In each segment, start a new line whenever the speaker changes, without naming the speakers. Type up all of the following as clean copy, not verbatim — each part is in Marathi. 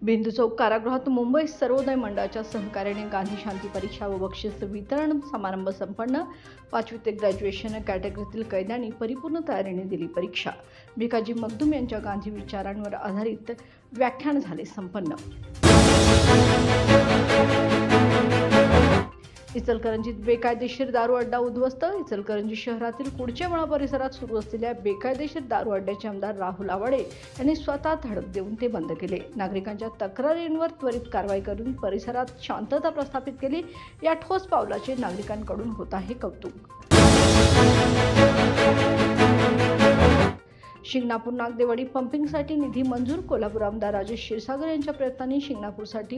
बिंदू चौक कारागृहात मुंबई सर्वोदय मंडळाच्या सहकार्याने गांधी शांती परीक्षा व बक्षीस वितरण समारंभ संपन्न। 5वी ते ग्रॅज्युएशन कॅटेगरीतील कैद्यांनी परिपूर्ण तयारीने दिली परीक्षा। भिकाजी मखदूम यांच्या गांधी विचारांवर आधारित व्याख्यान झाले संपन्न। इचलकरंजीत बेकायदेशीर दारू अड्डा उद्ध्वस्त। इचलकरंजी शहरातील कुडचेमळा परिसरात सुरू असलेल्या बेकायदेशीर दारू अड्ड्याचे आमदार राहुल आवाडे यांनी स्वतः धडक देऊन ते बंद केले। नागरिकांच्या तक्रारींवर त्वरित कारवाई करून परिसरात शांतता प्रस्थापित केली। या ठोस पावलाचे नागरिकांकडून होत आहे कौतुक। शिंगणापूर नागदेवाडी पंपिंगसाठी निधी मंजूर। कोल्हापूर आमदार राजेश क्षीरसागर यांच्या प्रयत्नांनी शिंगणापूरसाठी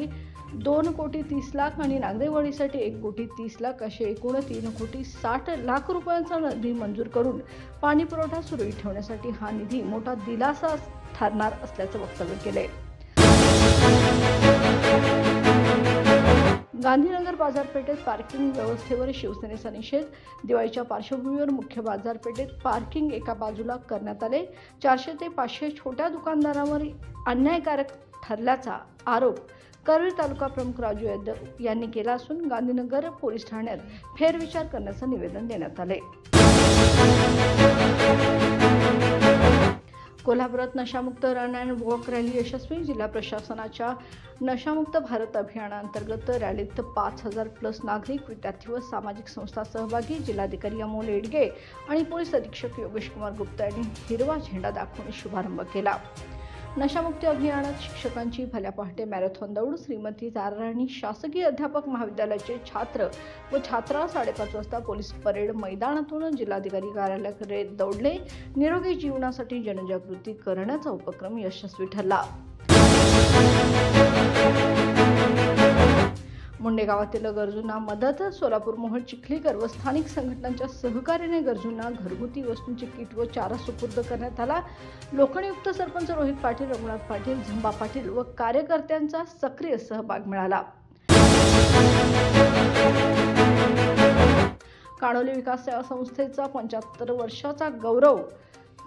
2,30,00,000 आणि नागदेवाडीसाठी 1,30,00,000 असे एकूण 3,60,00,000 रुपयांचा निधी मंजूर करून पाणी पुरवठा सुरळीत ठेवण्यासाठी हा निधी मोठा दिलासा ठरणार असल्याचं वक्तव्य केले। गांधीनगर बाजारपेठेत पार्किंग व्यवस्थेवर शिवसेनेचा निषेध। दिवाळीच्या पार्श्वभूमीवर मुख्य बाजारपेठेत पार्किंग एका बाजूला करण्यात आले। 400 ते 500 छोट्या दुकानदारांवर अन्यायकारक ठरल्याचा आरोप करवीर तालुका प्रमुख राजू यादव यांनी केला असून गांधीनगर पोलीस ठाण्यात फेरविचार करण्याचं निवेदन देण्यात आले। कोल्हापुरात नशामुक्त रन अँड वॉक रॅली यशस्वी। जिल्हा प्रशासनाच्या नशामुक्त भारत अभियानांतर्गत रॅलीत 5,000+ नागरिक, विद्यार्थी व सामाजिक संस्था सहभागी। जिल्हाधिकारी अमोल येडगे आणि पोलीस अधीक्षक योगेश कुमार गुप्ता यांनी हिरवा झेंडा दाखवून शुभारंभ केला। नशामुक्ती अभियानात शिक्षकांची भल्या पहाटे मॅरेथॉन दौड। श्रीमती ताराराणी शासकीय अध्यापक महाविद्यालयाचे छात्र व छात्रा 5:30 वाजता पोलीस परेड मैदानातून जिल्हाधिकारी कार्यालयाकडे दौडले। निरोगी जीवनासाठी जनजागृती करण्याचा उपक्रम यशस्वी ठरला। मुंडे गावातील गरजूंना मदत। सोलापूर, मोहोळ, चिखलीकर व स्थानिक संघटनांच्या सहकार्याने गरजूंना घरगुती वस्तूंचे किट व चारा सुपूर्द करण्यात आला। लोकनियुक्त सरपंच रोहित पाटील, रघुनाथ पाटील, झंबा पाटील व कार्यकर्त्यांचा सक्रिय सहभाग मिळाला। काणोली विकास सेवा संस्थेचा 75 वर्षाचा गौरव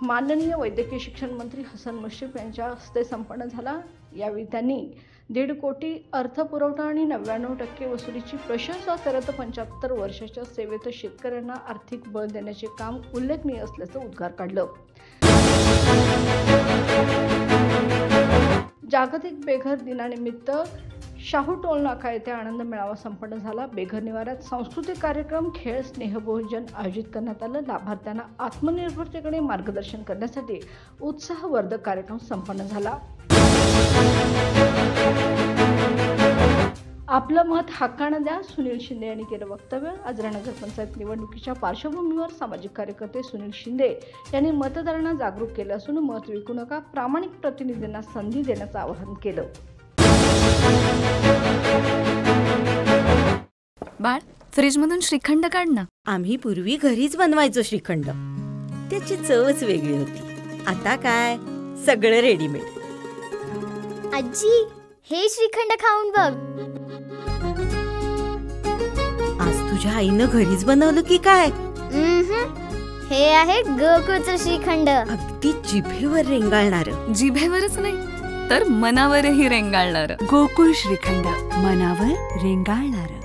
माननीय वैद्यकीय शिक्षण मंत्री हसन मुश्रीफ यांच्या हस्ते संपन्न झाला। यावेळी त्यांनी 1.5 कोटी अर्थपुरवठा आणि 99% वसुलीची प्रशंसा करत 75 वर्षाच्या सेवेत शेतकऱ्यांना आर्थिक बळ देण्याचे काम उल्लेखनीय असल्याचं उद्गार काढलं। जागतिक बेघर दिनानिमित्त शाहू टोल नाका येथे आनंद मेळावा संपन्न झाला। बेघर निवाऱ्यात सांस्कृतिक कार्यक्रम, खेळ, स्नेहभोजन आयोजित करण्यात आलं। लाभार्थ्यांना आत्मनिर्भरतेकडे मार्गदर्शन करण्यासाठी उत्साहवर्धक कार्यक्रम संपन्न झाला। आपलं मत हक्कानं द्या, सुनील शिंदे यांनी केलं वक्तव्य। आजरा नगर पंचायत निवडणुकीच्या पार्श्वभूमीवर सामाजिक कार्यकर्ते सुनील शिंदे यांनी मतदारांना जागरूक केलं असून मत विकू नका, प्रामाणिक प्रतिनिधींना संधी देण्याचं आवाहन केलं।
बाळ, फ्रीजमधून श्रीखंड काढ ना।
आम्ही पूर्वी घरीच बनवायचो श्रीखंड, त्याची चवच वेगळी होती। आता काय सगळं रेडीमेड।
आजी, हे श्रीखंड खाऊन बघ।
आज तुझ्या आईनं घरीच बनवलं की काय?
हे आहे गोकुळचं श्रीखंड।
अगदी जिभेवर रेंगाळणारं।
जिभेवरच नाही तर मनावरही रेंगाळणारं।
गोकुळ श्रीखंड, मनावर रेंगाळणारं।